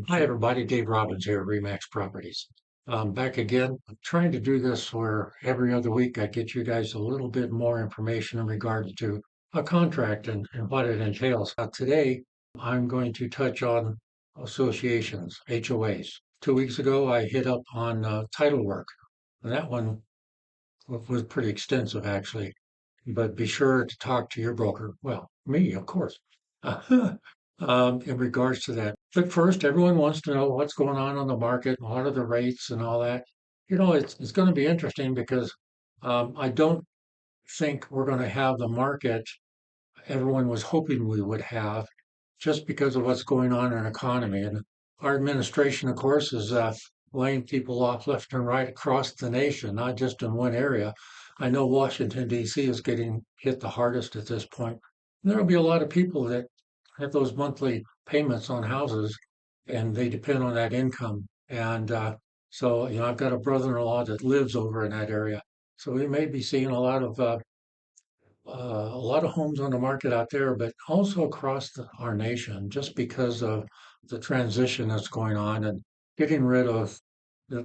Hi, everybody. Dave Robbins here, Remax Properties. Back again. I'm trying to do this where every other week I get you guys a little bit more information in regards to a contract and what it entails. Today, I'm going to touch on associations, HOAs. 2 weeks ago, I hit up on title work, and that one was pretty extensive, actually. But be sure to talk to your broker. Well, me, of course, in regards to that. But first, everyone wants to know what's going on the market, what are the rates and all that. It's going to be interesting because I don't think we're going to have the market everyone was hoping we would have just because of what's going on in the economy. And our administration, of course, is laying people off left and right across the nation, not just in one area. I know Washington, D.C. is getting hit the hardest at this point. And there'll be a lot of people that have those monthly payments on houses and they depend on that income. And I've got a brother-in-law that lives over in that area. So we may be seeing a lot of homes on the market out there, but also across our nation, just because of the transition that's going on and getting rid of,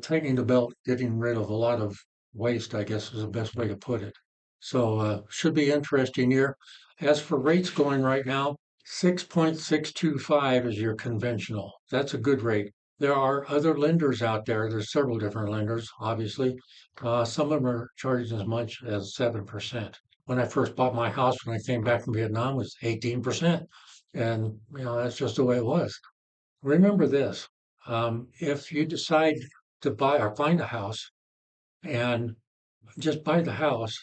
tightening the belt, getting rid of a lot of waste, I guess is the best way to put it. So, should be interesting year. As for rates going right now, 6.625 is your conventional. That's a good rate. There are other lenders out there. There's several different lenders, obviously. Some of them are charging as much as 7%. When I first bought my house when I came back from Vietnam, it was 18%. And, that's just the way it was. Remember this, if you decide to buy or find a house and just buy the house,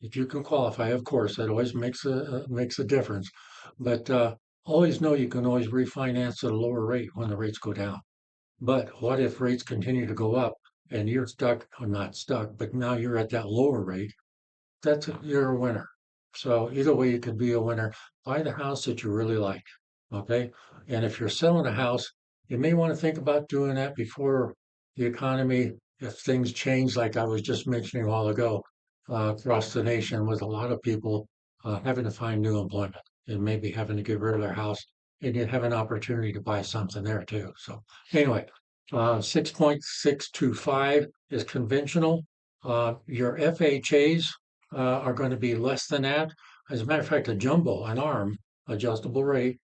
if you can qualify, of course, that always makes a difference. But always know you can always refinance at a lower rate when the rates go down. But what if rates continue to go up and you're stuck, or not stuck, but now you're at that lower rate? You're a winner. So either way, you could be a winner. Buy the house that you really like. Okay. And if you're selling a house, you may want to think about doing that before the economy, if things change, like I was just mentioning a while ago, across the nation with a lot of people having to find new employment and maybe having to get rid of their house and you have an opportunity to buy something there too. So anyway, 6.625 is conventional. Your FHAs are going to be less than that. As a matter of fact, a jumbo, an ARM, adjustable rate,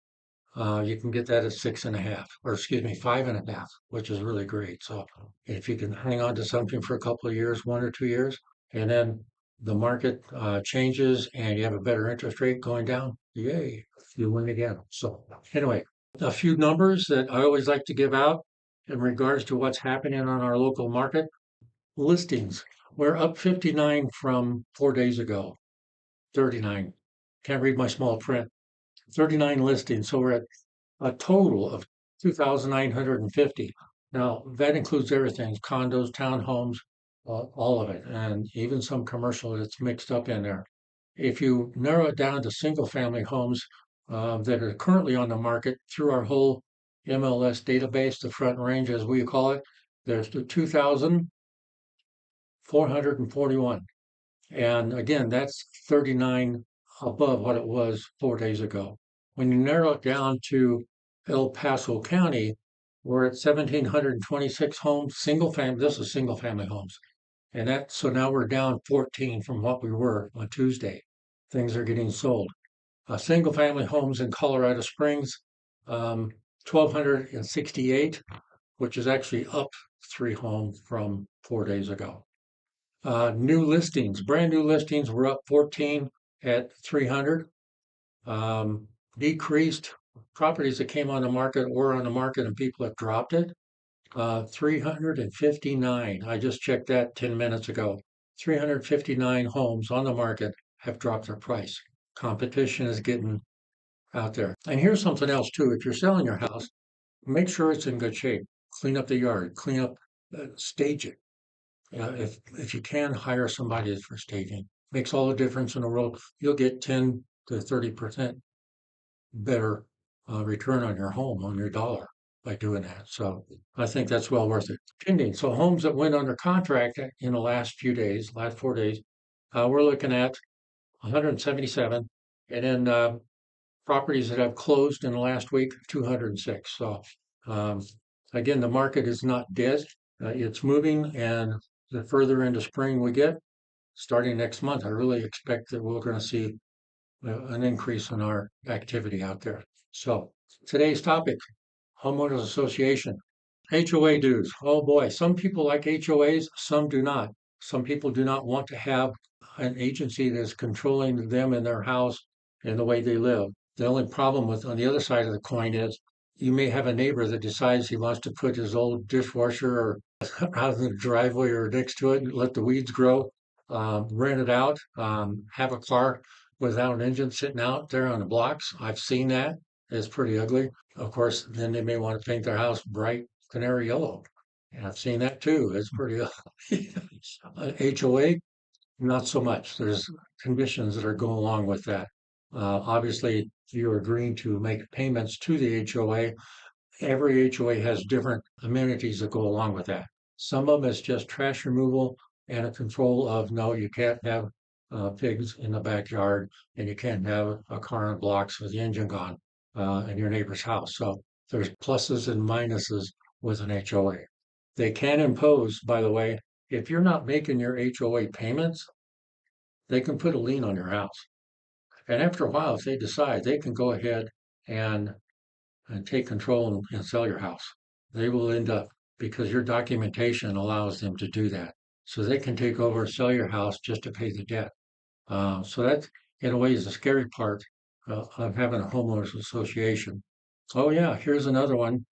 you can get that at 6.5, or excuse me, 5.5, which is really great. So if you can hang on to something for a couple of years, 1 or 2 years, and then the market changes and you have a better interest rate going down, yay, you win again. So anyway, a few numbers that I always like to give out in regards to what's happening on our local market. Listings, we're up 59 from 4 days ago. 39. Can't read my small print. 39 listings. So we're at a total of 2,950. Now, that includes everything, condos, townhomes, all of it, and even some commercial that's mixed up in there. If you narrow it down to single family homes that are currently on the market through our whole MLS database, the front range as we call it, there's the 2,441. And again, that's 39 above what it was 4 days ago. When you narrow it down to El Paso County, we're at 1,726 homes, single family. This is single family homes. So now we're down 14 from what we were on Tuesday. Things are getting sold. Single family homes in Colorado Springs, 1,268, which is actually up 3 homes from 4 days ago. New listings, brand new listings, were up 14 at 300. Decreased properties that came on the market or on the market and people have dropped it. 359. I just checked that 10 minutes ago. 359 homes on the market have dropped their price. Competition is getting out there. And here's something else too. If you're selling your house, make sure it's in good shape. Clean up the yard, stage it. If you can hire somebody for staging, makes all the difference in the world. You'll get 10 to 30% better return on your home, on your dollar by doing that. So I think that's well worth it. Pending. So homes that went under contract in the last few days, last 4 days, we're looking at 177, and then properties that have closed in the last week, 206. So Again, the market is not dead. It's moving, and the further into spring we get, starting next month, I really expect that we're going to see an increase in our activity out there. So today's topic, Homeowners Association. HOA dues. Oh boy, some people like HOAs, some do not. Some people do not want to have an agency that's controlling them and their house and the way they live. The only problem with on the other side of the coin is you may have a neighbor that decides he wants to put his old dishwasher or out in the driveway or next to it and let the weeds grow, rent it out, have a car without an engine sitting out there on the blocks. I've seen that. It's pretty ugly. Of course, then they may want to paint their house bright canary yellow. And I've seen that too. It's pretty ugly. HOA, not so much. There's conditions that are going along with that. Obviously, you're agreeing to make payments to the HOA. Every HOA has different amenities that go along with that. Some of them is just trash removal and a control of no, you can't have pigs in the backyard and you can't have a car on blocks with the engine gone in your neighbor's house. So there's pluses and minuses with an HOA. They can impose, by the way, if you're not making your HOA payments, they can put a lien on your house. And after a while, if they decide, they can go ahead and take control and sell your house. They will end up because your documentation allows them to do that. So they can take over, sell your house just to pay the debt. So that, in a way, is the scary part of having a homeowners association. Oh yeah, here's another one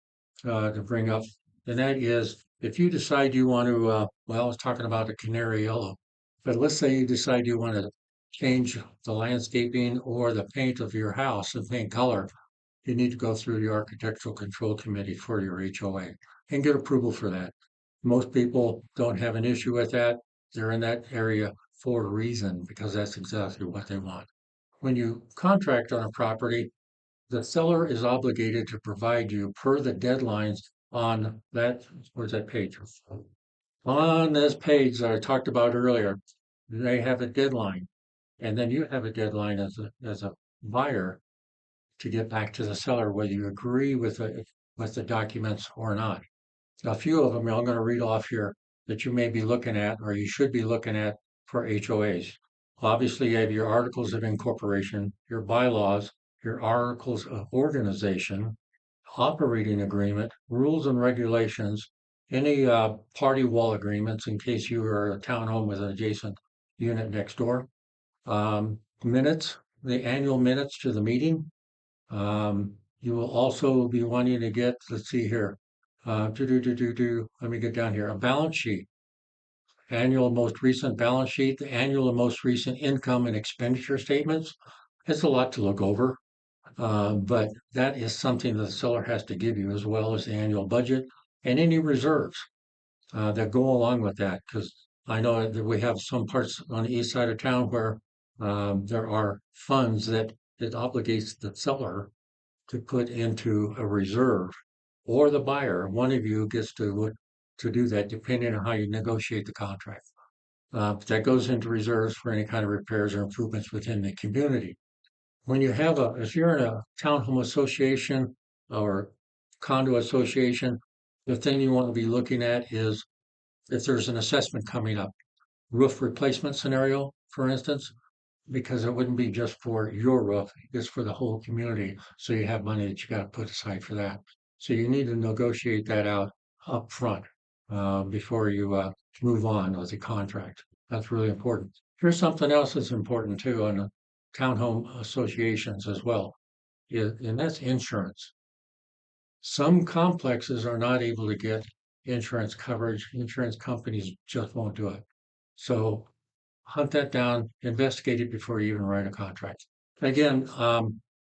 to bring up, and that is if you decide you want to, well, I was talking about the canary yellow, but let's say you decide you want to change the landscaping or the paint of your house and paint color, you need to go through the Architectural Control Committee for your HOA and get approval for that. Most people don't have an issue with that. They're in that area for a reason because that's exactly what they want. When you contract on a property, the seller is obligated to provide you per the deadlines on that, where's that page? On this page that I talked about earlier, they have a deadline. And then you have a deadline as a buyer to get back to the seller whether you agree with the documents or not. A few of them I'm going to read off here that you may be looking at or you should be looking at for HOAs. Obviously, you have your articles of incorporation, your bylaws, your articles of organization, operating agreement, rules and regulations, any party wall agreements in case you are a townhome with an adjacent unit next door, minutes, the annual minutes to the meeting, you will also be wanting to get, let's see here, let me get down here, a balance sheet, annual most recent balance sheet, the annual and most recent income and expenditure statements. It's a lot to look over, but that is something that the seller has to give you as well as the annual budget and any reserves that go along with that. Because I know that we have some parts on the east side of town where there are funds that it obligates the seller to put into a reserve, or the buyer, one of you gets to do that depending on how you negotiate the contract. That goes into reserves for any kind of repairs or improvements within the community. When you have if you're in a townhome association or condo association, the thing you want to be looking at is if there's an assessment coming up, roof replacement scenario, for instance, because it wouldn't be just for your roof, it's for the whole community. So you have money that you got to put aside for that. So you need to negotiate that out up front before you move on with the contract. That's really important. Here's something else that's important too on the townhome associations as well, and that's insurance. Some complexes are not able to get insurance coverage. Insurance companies just won't do it. So hunt that down, investigate it before you even write a contract. Again,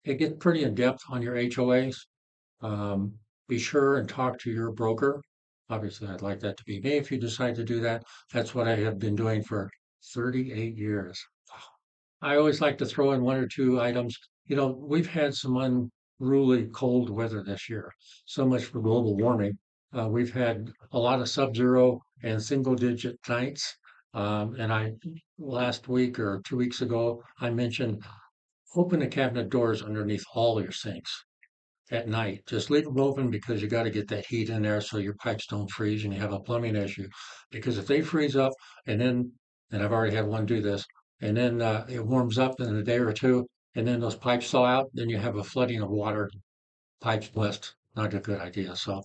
it gets pretty in depth on your HOAs. Be sure and talk to your broker. Obviously, I'd like that to be me if you decide to do that. That's what I have been doing for 38 years. I always like to throw in one or two items. You know, we've had some unruly cold weather this year. So much for global warming. We've had a lot of sub-zero and single-digit nights. And I last week or 2 weeks ago, I mentioned open the cabinet doors underneath all your sinks. at night. Just leave them open because you got to get that heat in there so your pipes don't freeze and you have a plumbing issue. Because if they freeze up and then, and I've already had one do this, and then it warms up in a day or two, and then those pipes thaw out, then you have a flooding of water, pipes blessed. Not a good idea. So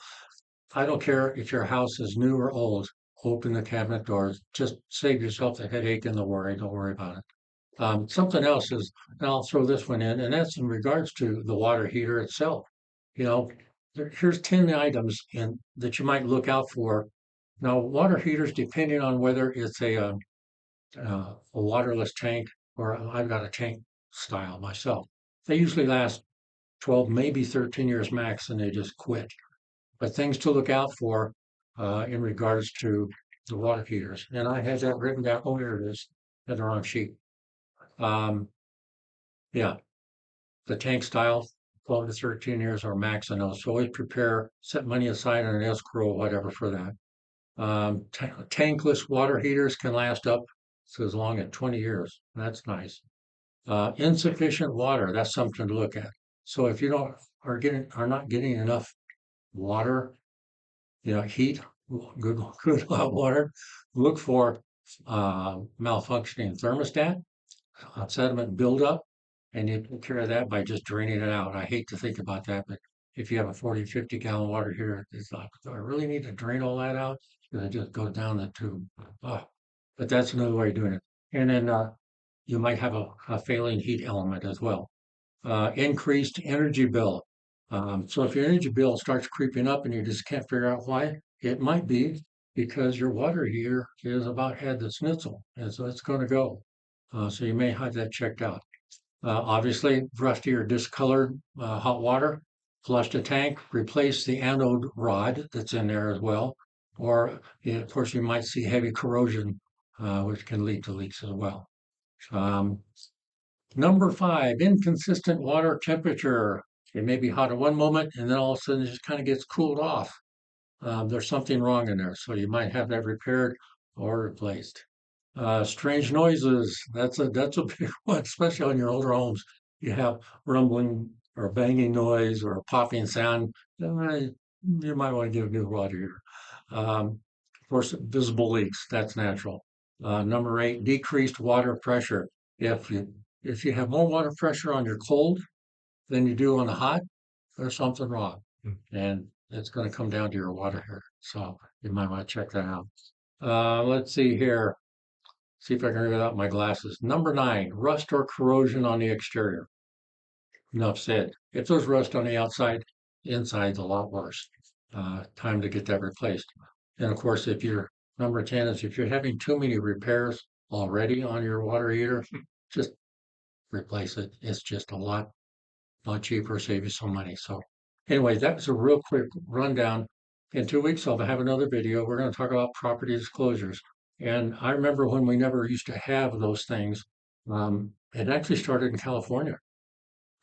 I don't care if your house is new or old, open the cabinet doors. Just save yourself the headache and the worry. Don't worry about it. Something else is, and I'll throw this one in, and that's in regards to the water heater itself. You know, here's 10 items that you might look out for. Now, water heaters, depending on whether it's a waterless tank or I've got a tank style myself, they usually last 12, maybe 13 years max, and they just quit. But things to look out for in regards to the water heaters. And I had that written down. Oh, here it is, at the wrong sheet. Um, yeah, the tank style, 12 to 13 years or max on those. So always prepare, set money aside on an escrow or whatever for that. Tankless water heaters can last up to as long as 20 years. That's nice. Insufficient water, that's something to look at. So if you don't are not getting enough water, heat, good hot water, look for malfunctioning thermostat, sediment buildup, and you take care of that by just draining it out. I hate to think about that, but if you have a 40, 50 gallon water heater, it's like, do I really need to drain all that out? Because it just goes down the tube. Ah, but that's another way of doing it. And then you might have a failing heat element as well. Increased energy bill. So if your energy bill starts creeping up and you just can't figure out why, it might be because your water heater is about had the schnitzel, and so it's going to go. So you may have that checked out. Obviously, rusty or discolored hot water, flush the tank, replace the anode rod that's in there as well. Or, of course, you might see heavy corrosion, which can lead to leaks as well. Um, Number 5, inconsistent water temperature. It may be hot at one moment and then all of a sudden it just kind of gets cooled off. There's something wrong in there, so you might have that repaired or replaced. Strange noises. That's a big one, especially on your older homes. You have rumbling or banging noise or a popping sound. You might want to get a new water heater. Of course, visible leaks. That's natural. Number 8, decreased water pressure. If you if you have more water pressure on your cold than you do on the hot, there's something wrong, and it's going to come down to your water heater. So you might want to check that out. Let's see here. See if I can read without my glasses. Number 9, rust or corrosion on the exterior. Enough said. If there's rust on the outside, inside's a lot worse. Time to get that replaced. And of course, if you're number 10 is if you're having too many repairs already on your water heater, just replace it. It's just a lot cheaper, save you some money. So anyway, that was a real quick rundown. In 2 weeks, I'll have another video. We're going to talk about property disclosures. And I remember when we never used to have those things. It actually started in California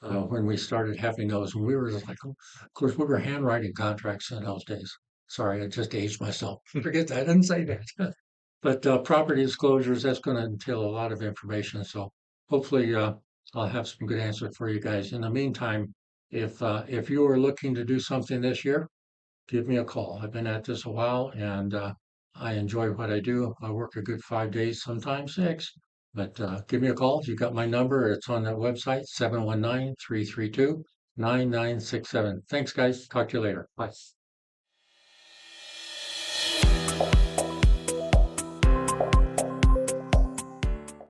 when we started having those. And we were just like, oh, of course, we were handwriting contracts in those days. Sorry, I just aged myself. Forget that. I didn't say that. But property disclosures, that's going to entail a lot of information. So hopefully I'll have some good answers for you guys. In the meantime, if you are looking to do something this year, give me a call. I've been at this a while and I enjoy what I do. I work a good 5 days, sometimes 6. But give me a call. You got my number. It's on that website, 719-332-9967. Thanks, guys. Talk to you later. Bye.